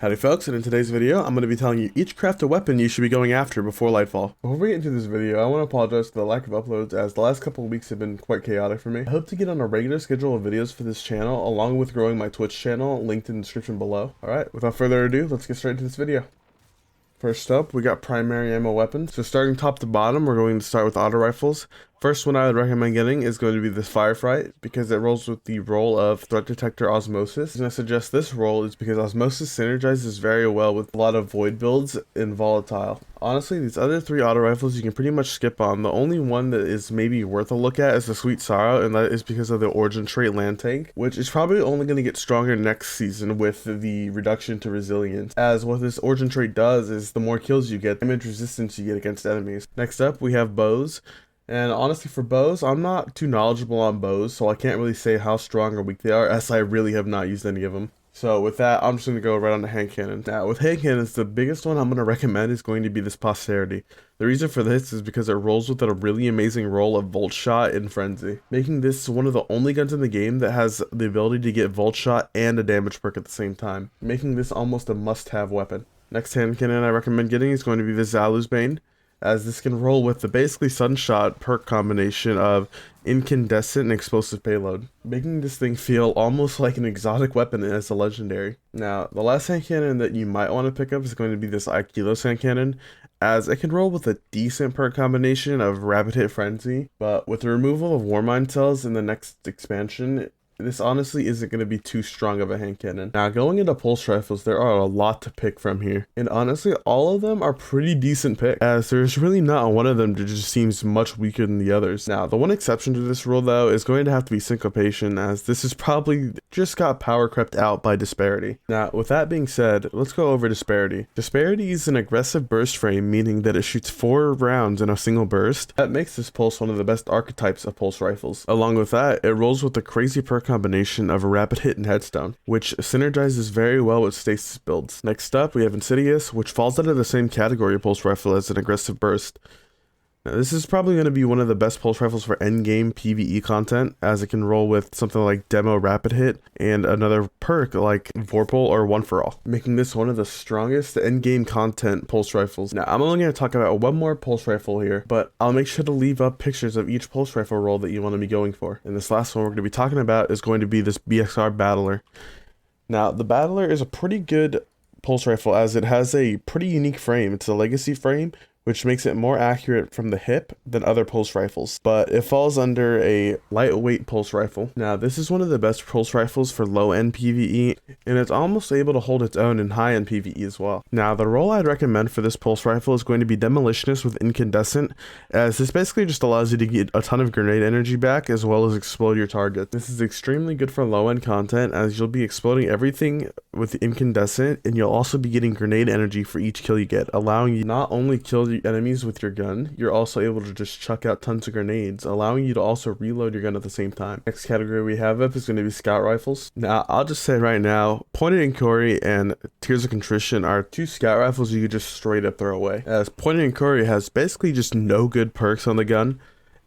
Howdy folks, and in today's video, I'm going to be telling you each craft a weapon you should be going after before Lightfall. Before we get into this video, I want to apologize for the lack of uploads as the last couple of weeks have been quite chaotic for me. I hope to get on a regular schedule of videos for this channel, along with growing my Twitch channel, linked in the description below. Alright, without further ado, let's get straight into this video. First up, we got primary ammo weapons. So starting top to bottom, we're going to start with auto rifles. First one I would recommend getting is going to be this Firefight because it rolls with the role of threat detector osmosis. And I suggest this role is because osmosis synergizes very well with a lot of void builds in volatile. Honestly, these other three auto rifles you can pretty much skip on. The only one that is maybe worth a look at is the Sweet Sorrow, and that is because of the origin trait land tank, which is probably only going to get stronger next season with the reduction to resilience, as what this origin trait does is the more kills you get, damage resistance you get against enemies. Next up, we have bows. And honestly, for bows, I'm not too knowledgeable on bows, so I can't really say how strong or weak they are, as I really have not used any of them. So with that, I'm just going to go right on to hand cannon. Now, with hand cannons, the biggest one I'm going to recommend is going to be this Posterity. The reason for this is because it rolls with a really amazing roll of Volt Shot and Frenzy, making this one of the only guns in the game that has the ability to get Volt Shot and a damage perk at the same time, making this almost a must-have weapon. Next hand cannon I recommend getting is going to be the Zalu's Bane, as this can roll with the basically Sunshot perk combination of incandescent and explosive payload, making this thing feel almost like an exotic weapon as a legendary. Now, the last hand cannon that you might want to pick up is going to be this Aikilos hand cannon, as it can roll with a decent perk combination of Rapid Hit Frenzy, but with the removal of Warmind cells in the next expansion, this honestly isn't going to be too strong of a hand cannon. Now, going into pulse rifles, there are a lot to pick from here, and honestly, all of them are pretty decent picks, as there's really not one of them that just seems much weaker than the others. Now, the one exception to this rule, though, is going to have to be Syncopation, as this is probably just got power crept out by Disparity. Now, with that being said, let's go over Disparity. Disparity is an aggressive burst frame, meaning that it shoots 4 rounds in a single burst. That makes this pulse one of the best archetypes of pulse rifles. Along with that, it rolls with a crazy perk combination of a Rapid Hit and Headstone, which synergizes very well with stasis builds. Next up, we have Insidious, which falls under the same category of pulse rifle as an aggressive burst. Now, this is probably going to be one of the best pulse rifles for endgame PvE content, as it can roll with something like Demo Rapid Hit and another perk like Vorpal or One For All, making this one of the strongest endgame content pulse rifles. Now, I'm only going to talk about one more pulse rifle here, but I'll make sure to leave up pictures of each pulse rifle roll that you want to be going for. And this last one we're going to be talking about is going to be this BXR Battler. Now, the Battler is a pretty good pulse rifle as it has a pretty unique frame. It's a legacy frame, which makes it more accurate from the hip than other pulse rifles, but it falls under a lightweight pulse rifle. Now, this is one of the best pulse rifles for low-end PvE, and it's almost able to hold its own in high-end PvE as well. Now, the role I'd recommend for this pulse rifle is going to be Demolitionist with Incandescent, as this basically just allows you to get a ton of grenade energy back as well as explode your target. This is extremely good for low-end content, as you'll be exploding everything with Incandescent, and you'll also be getting grenade energy for each kill you get, allowing you not only kill enemies with your gun, you're also able to just chuck out tons of grenades, allowing you to also reload your gun at the same time. Next category we have up is going to be scout rifles. Now, I'll just say right now, Pointed Inquiry and Tears of Contrition are 2 scout rifles you could just straight up throw away, as Pointed Inquiry has basically just no good perks on the gun,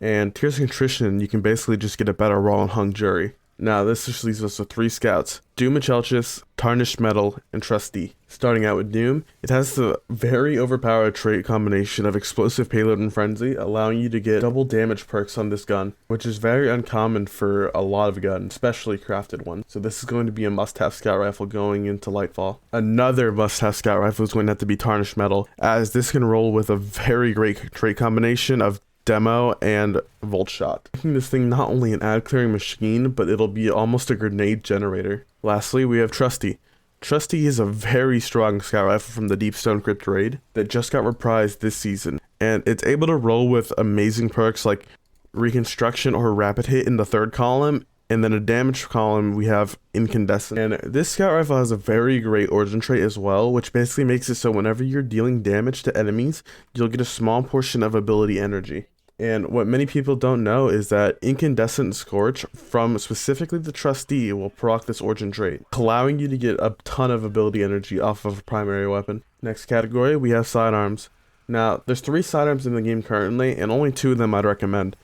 and Tears of Contrition you can basically just get a better roll on Hung Jury. Now, this just leaves us with 3 scouts: Doom Achelchis, Tarnished Metal, and Trustee. Starting out with Doom, it has the very overpowered trait combination of Explosive Payload and Frenzy, allowing you to get double damage perks on this gun, which is very uncommon for a lot of guns, especially crafted ones. So this is going to be a must-have scout rifle going into Lightfall. Another must-have scout rifle is going to have to be Tarnished Metal, as this can roll with a very great trait combination of Demo and Volt Shot, making this thing not only an ad clearing machine, but it'll be almost a grenade generator. Lastly, we have Trustee. Trustee is a very strong scout rifle from the Deepstone Crypt raid that just got reprised this season, and it's able to roll with amazing perks like Reconstruction or Rapid Hit in the 3rd column, and then a damage column we have Incandescent. And this scout rifle has a very great origin trait as well, which basically makes it so whenever you're dealing damage to enemies, you'll get a small portion of ability energy. And what many people don't know is that Incandescent Scorch from specifically the Trustee will proc this origin trait, allowing you to get a ton of ability energy off of a primary weapon. Next category, we have Sidearms. Now, there's 3 sidearms in the game currently, and only 2 of them I'd recommend: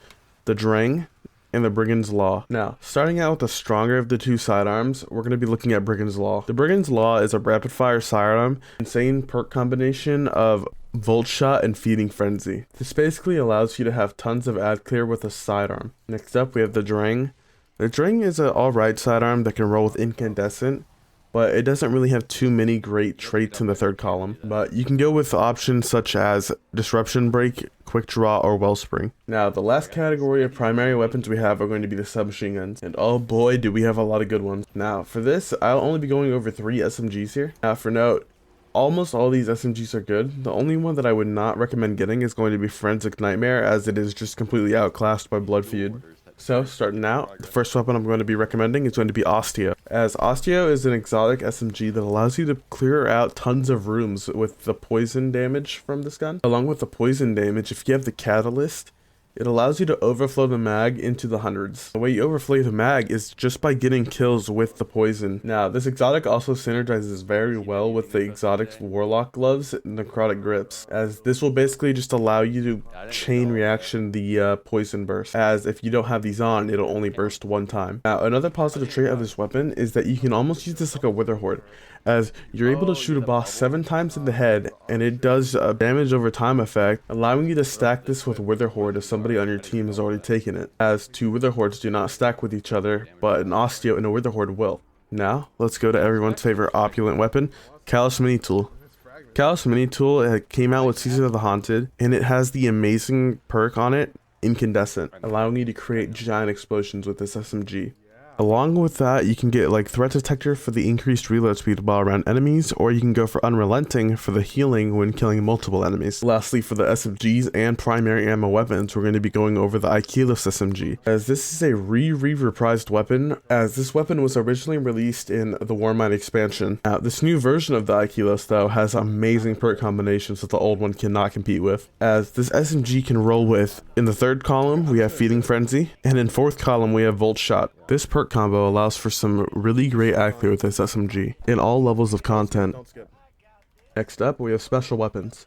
the Drang, and the Brigand's Law. Now, starting out with the stronger of the two sidearms, we're going to be looking at Brigand's Law. The Brigand's Law is a rapid-fire sidearm, insane perk combination of Volt Shot and Feeding Frenzy. This basically allows you to have tons of ad clear with a sidearm. Next up, we have the Drang. The Drang is an alright sidearm that can roll with Incandescent, but it doesn't really have too many great traits in the third column. But you can go with options such as Disruption Break, Quick Draw, or Wellspring. Now, the last category of primary weapons we have are going to be the submachine guns. And oh boy, do we have a lot of good ones. Now, for this, I'll only be going over 3 SMGs here. Now, for note, almost all these SMGs are good. The only one that I would not recommend getting is going to be Forensic Nightmare, as it is just completely outclassed by Blood Feud. So, starting out, the first weapon I'm going to be recommending is going to be Osteo, as Osteo is an exotic SMG that allows you to clear out tons of rooms with the poison damage from this gun. Along with the poison damage, if you have the Catalyst, it allows you to overflow the mag into the hundreds. The way you overflow the mag is just by getting kills with the poison. Now, this exotic also synergizes very well with the exotic's Warlock gloves and Necrotic grips, as this will basically just allow you to chain reaction the poison burst, as if you don't have these on, it'll only burst one time. Now, another positive trait of this weapon is that you can almost use this like a Wither Horde, as you're able to shoot a boss 7 times in the head, and it does a damage over time effect, allowing you to stack this with Wither Horde if somebody on your team has already taken it, as 2 Wither Hordes do not stack with each other, but an Osteo and a Wither Horde will. Now, let's go to everyone's favorite opulent weapon, Callous Mini Tool. Callous Mini Tool came out with Season of the Haunted, and it has the amazing perk on it, Incandescent, allowing you to create giant explosions with this SMG. Along with that, you can get like Threat Detector for the increased reload speed while around enemies, or you can go for Unrelenting for the healing when killing multiple enemies. Lastly, for the SMGs and primary ammo weapons, we're going to be going over the Ikilos SMG, as this is a reprised weapon, as this weapon was originally released in the Warmind expansion. Now, this new version of the Ikilos, though, has amazing perk combinations that the old one cannot compete with, as this SMG can roll with, in the third column, we have Feeding Frenzy, and in fourth column, we have Volt Shot. This perk combo allows for some really great ad clear with this SMG in all levels of content. Next up, we have special weapons.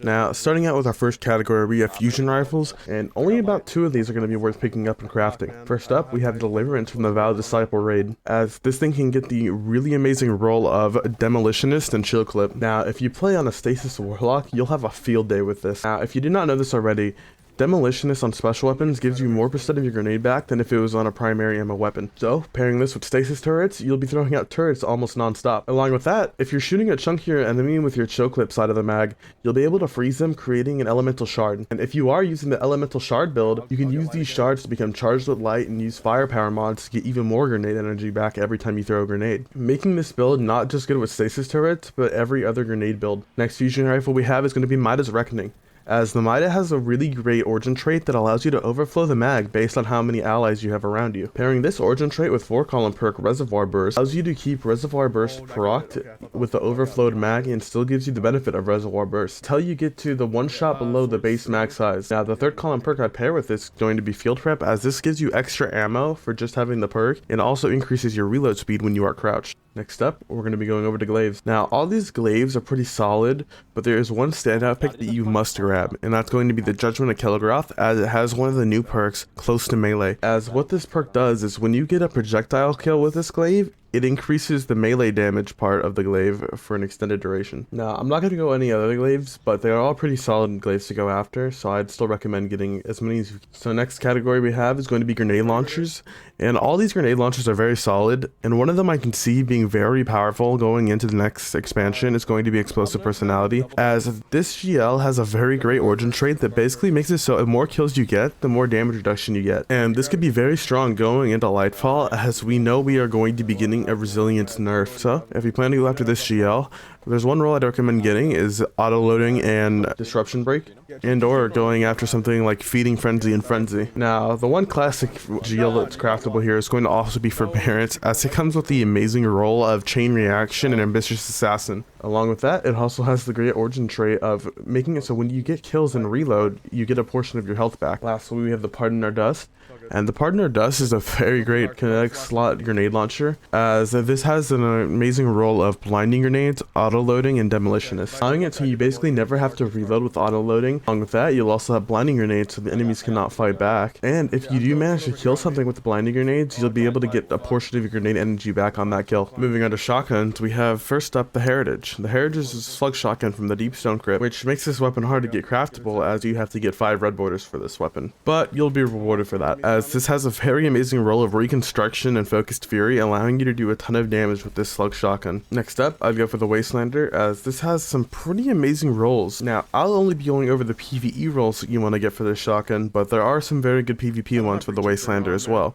Now, starting out with our first category, we have fusion rifles, and only about 2 of these are going to be worth picking up and crafting. First up, we have Deliverance from the Vowed Disciple raid, as this thing can get the really amazing role of Demolitionist and Chill Clip. Now, if you play on a Stasis Warlock, you'll have a field day with this. Now, if you did not know this already, Demolitionist on special weapons gives you more % of your grenade back than if it was on a primary ammo weapon. So, pairing this with stasis turrets, you'll be throwing out turrets almost non-stop. Along with that, if you're shooting a chunkier enemy with your choke clip side of the mag, you'll be able to freeze them, creating an elemental shard. And if you are using the elemental shard build, you can use these shards to become charged with light and use firepower mods to get even more grenade energy back every time you throw a grenade, making this build not just good with stasis turrets, but every other grenade build. Next fusion rifle we have is going to be Midas Reckoning, as the Mida has a really great origin trait that allows you to overflow the mag based on how many allies you have around you. Pairing this origin trait with 4-column perk Reservoir Burst allows you to keep Reservoir Burst procced with the overflowed mag and still gives you the benefit of Reservoir Burst until you get to the one shot below the base mag size. Now, the 3rd-column perk I'd pair with this is going to be Field Prep, as this gives you extra ammo for just having the perk and also increases your reload speed when you are crouched. Next up, we're going to be going over to Glaives. Now, all these Glaives are pretty solid, but there is one standout pick that you must grab, and that's going to be the Judgment of Kelgroth, as it has one of the new perks, Close to Melee. As what this perk does is when you get a projectile kill with this Glaive, it increases the melee damage part of the glaive for an extended duration. Now, I'm not going to go any other glaives, but they are all pretty solid glaives to go after, so I'd still recommend getting as many as you can. So next category we have is going to be grenade launchers, and all these grenade launchers are very solid, and one of them I can see being very powerful going into the next expansion is going to be Explosive Personality, as this GL has a very great origin trait that basically makes it so the more kills you get, the more damage reduction you get. And this could be very strong going into Lightfall, as we know we are going to be getting a resilience nerf. So if you plan to go after this GL, there's one role I'd recommend getting is auto-loading and disruption break, and or going after something like Feeding Frenzy and Frenzy. Now, the one classic GL that's craftable here is going to also be Forbearance, as it comes with the amazing role of Chain Reaction and Ambitious Assassin. Along with that, it also has the great origin trait of making it so when you get kills and reload, you get a portion of your health back. Lastly, we have the Pardon Our Dust. And the partner dust is a very great kinetic slot grenade launcher, as this has an amazing role of blinding grenades, auto-loading, and demolitionist, allowing it so you basically never have to reload with auto-loading. Along with that, you'll also have blinding grenades so the enemies cannot fight back. And if you do manage to kill something with the blinding grenades, you'll be able to get a portion of your grenade energy back on that kill. Moving on to shotguns, we have first up the Heritage. The Heritage is a slug shotgun from the Deep Stone Crypt, which makes this weapon hard to get craftable as you have to get 5 red borders for this weapon. But you'll be rewarded for that, as this has a very amazing role of reconstruction and focused fury, allowing you to do a ton of damage with this slug shotgun. Next up, I'd go for the Wastelander, as this has some pretty amazing rolls. Now, I'll only be going over the PvE rolls that you want to get for this shotgun, but there are some very good PvP ones for the Wastelander as well.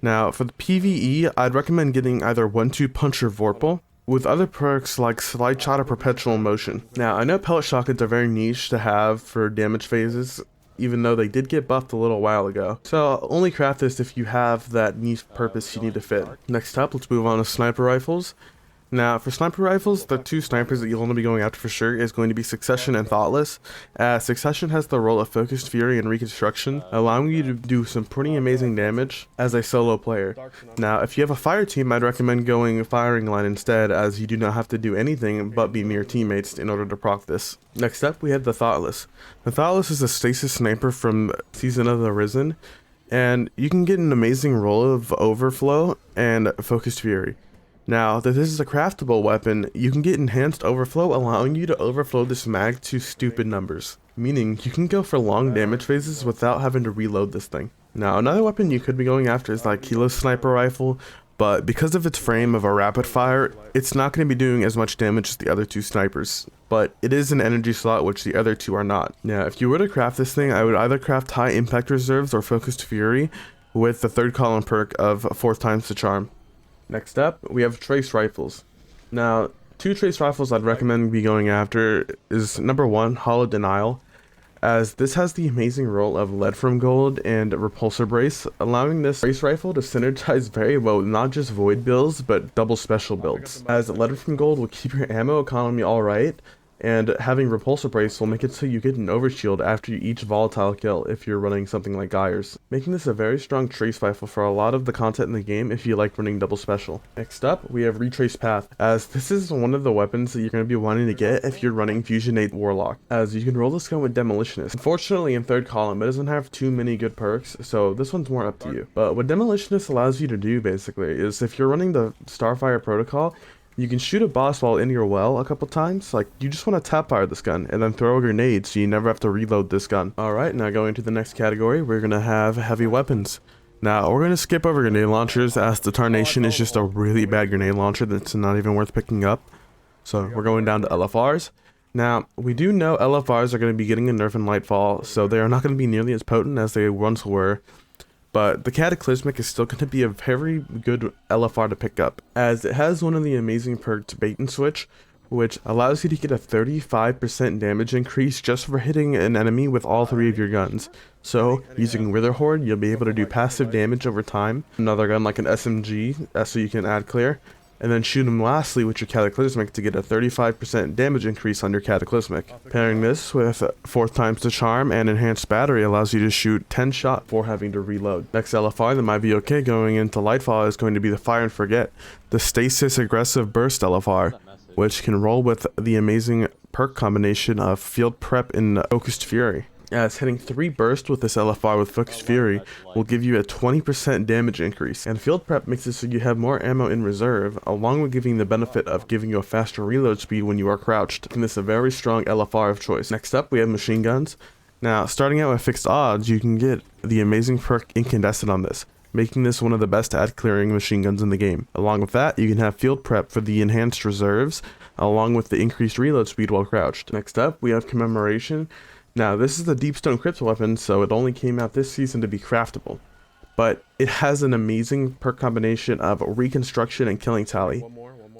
Now, for the PvE, I'd recommend getting either 1-2 Punch or Vorpal, with other perks like Slide Shot or Perpetual Motion. Now, I know pellet shotguns are very niche to have for damage phases, even though they did get buffed a little while ago. So only craft this if you have that niche purpose you need to fit. Next up, let's move on to sniper rifles. Now, for sniper rifles, the 2 snipers that you'll want to be going after for sure is going to be Succession and Thoughtless, as Succession has the role of Focused Fury and Reconstruction, allowing you to do some pretty amazing damage as a solo player. Now, if you have a fire team, I'd recommend going Firing Line instead, as you do not have to do anything but be mere teammates in order to proc this. Next up, we have the Thoughtless. The Thoughtless is a stasis sniper from Season of the Risen, and you can get an amazing role of Overflow and Focused Fury. Now, that this is a craftable weapon, you can get enhanced overflow, allowing you to overflow this mag to stupid numbers, meaning you can go for long damage phases without having to reload this thing. Now, another weapon you could be going after is like Kilo Sniper Rifle, but because of its frame of a rapid fire, it's not going to be doing as much damage as the other 2 snipers, but it is an energy slot which the other 2 are not. Now, if you were to craft this thing, I would either craft High Impact Reserves or Focused Fury with the 3rd column perk of 4 times the charm. Next up, we have Trace Rifles. Now, 2 Trace Rifles I'd recommend be going after is number 1, Hollow Denial, as this has the amazing role of Lead from Gold and Repulsor Brace, allowing this Trace Rifle to synergize very well with not just Void builds, but double special builds, as Lead from Gold will keep your ammo economy alright, and having Repulsor Brace will make it so you get an overshield after each volatile kill if you're running something like Gyres, making this a very strong trace rifle for a lot of the content in the game if you like running double special. Next up, we have Retrace Path, as this is one of the weapons that you're going to be wanting to get if you're running Fusionate Warlock, as you can roll this gun with Demolitionist. Unfortunately, in 3rd column, it doesn't have too many good perks, so this one's more up to you. But what Demolitionist allows you to do, basically, is if you're running the Starfire protocol, you can shoot a boss while in your well a couple times. Like, you just want to tap fire this gun and then throw a grenade so you never have to reload this gun. Alright, now going to the next category, we're going to have heavy weapons. Now, we're going to skip over grenade launchers, as the Tarnation is just a really bad grenade launcher that's not even worth picking up. So we're going down to LFRs. Now, we do know LFRs are going to be getting a nerf in Lightfall, so they are not going to be nearly as potent as they once were. But the Cataclysmic is still going to be a very good LFR to pick up, as it has one of the amazing perks Bait and Switch, which allows you to get a 35% damage increase just for hitting an enemy with all 3 of your guns. So, using Witherhoard, you'll be able to do passive damage over time. Another gun like an SMG, so you can add clear. And then shoot him lastly with your Cataclysmic to get a 35% damage increase on your Cataclysmic. Pairing this with 4 times the charm and enhanced battery allows you to shoot 10 shots before having to reload. Next LFR that might be okay going into Lightfall is going to be the Fire and Forget, the Stasis Aggressive Burst LFR, which can roll with the amazing perk combination of Field Prep and Focused Fury. As hitting 3 bursts with this LFR with Focused Fury will give you a 20% damage increase, and Field Prep makes it so you have more ammo in reserve, along with giving the benefit of giving you a faster reload speed when you are crouched, making this a very strong LFR of choice. Next up, we have Machine Guns. Now, starting out with fixed odds, you can get the amazing perk Incandescent on this, making this one of the best at clearing machine guns in the game. Along with that, you can have Field Prep for the enhanced reserves, along with the increased reload speed while crouched. Next up, we have Commemoration. Now, this is the Deep Stone Crypt weapon, so it only came out this season to be craftable. But it has an amazing perk combination of Reconstruction and Killing Tally.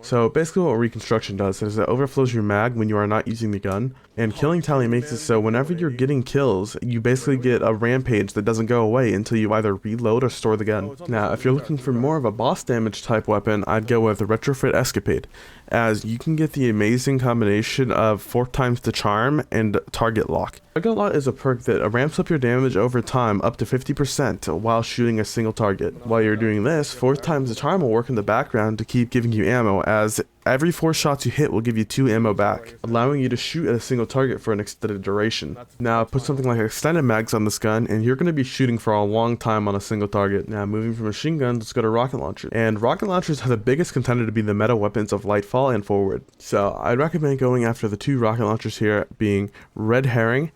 So basically what reconstruction does is it overflows your mag when you are not using the gun, and killing tally makes it so whenever you're getting kills, you basically get a rampage that doesn't go away until you either reload or store the gun. Now, if you're looking for more of a boss damage type weapon, I'd go with the Retrofit Escapade, as you can get the amazing combination of 4 times the charm and target lock. Target lock is a perk that ramps up your damage over time up to 50% while shooting a single target. While you're doing this, 4 times the charm will work in the background to keep giving you ammo, as every 4 shots you hit will give you 2 ammo back, allowing you to shoot at a single target for an extended duration. Now put something like extended mags on this gun and you're going to be shooting for a long time on a single target. Now moving from machine guns, let's go to rocket launchers. And rocket launchers have the biggest contender to be the meta weapons of Lightfall and Forward. So I'd recommend going after the 2 rocket launchers here, being Red Herring,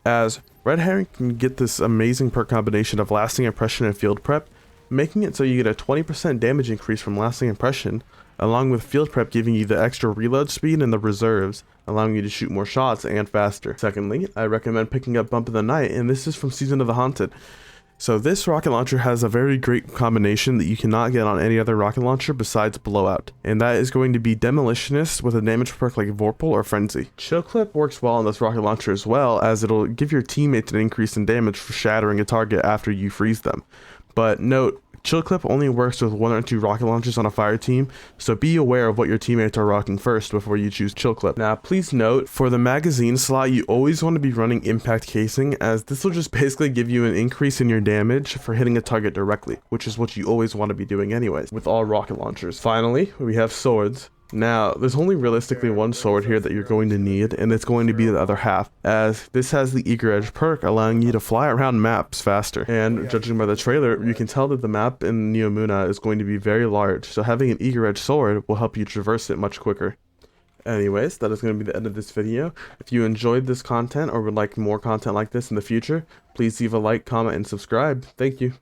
as Red Herring can get this amazing perk combination of lasting impression and field prep, making it so you get a 20% damage increase from lasting impression, along with field prep giving you the extra reload speed and the reserves, allowing you to shoot more shots and faster. Secondly, I recommend picking up Bump of the Night, and this is from Season of the Haunted. So this rocket launcher has a very great combination that you cannot get on any other rocket launcher besides Blowout, and that is going to be Demolitionist with a damage perk like Vorpal or Frenzy. Chill Clip works well on this rocket launcher as well, as it'll give your teammates an increase in damage for shattering a target after you freeze them. But note, Chill Clip only works with 1 or 2 rocket launchers on a fire team, so be aware of what your teammates are rocking first before you choose Chill Clip. Now please note, for the magazine slot you always want to be running Impact Casing, as this will just basically give you an increase in your damage for hitting a target directly, which is what you always want to be doing anyways, with all rocket launchers. Finally, we have swords. Now, there's only realistically 1 sword here that you're going to need, and it's going to be the other half, as this has the Eager Edge perk, allowing you to fly around maps faster. And judging by the trailer, you can tell that the map in Neomuna is going to be very large, so having an Eager Edge sword will help you traverse it much quicker. Anyways, that is going to be the end of this video. If you enjoyed this content or would like more content like this in the future, please leave a like, comment, and subscribe. Thank you.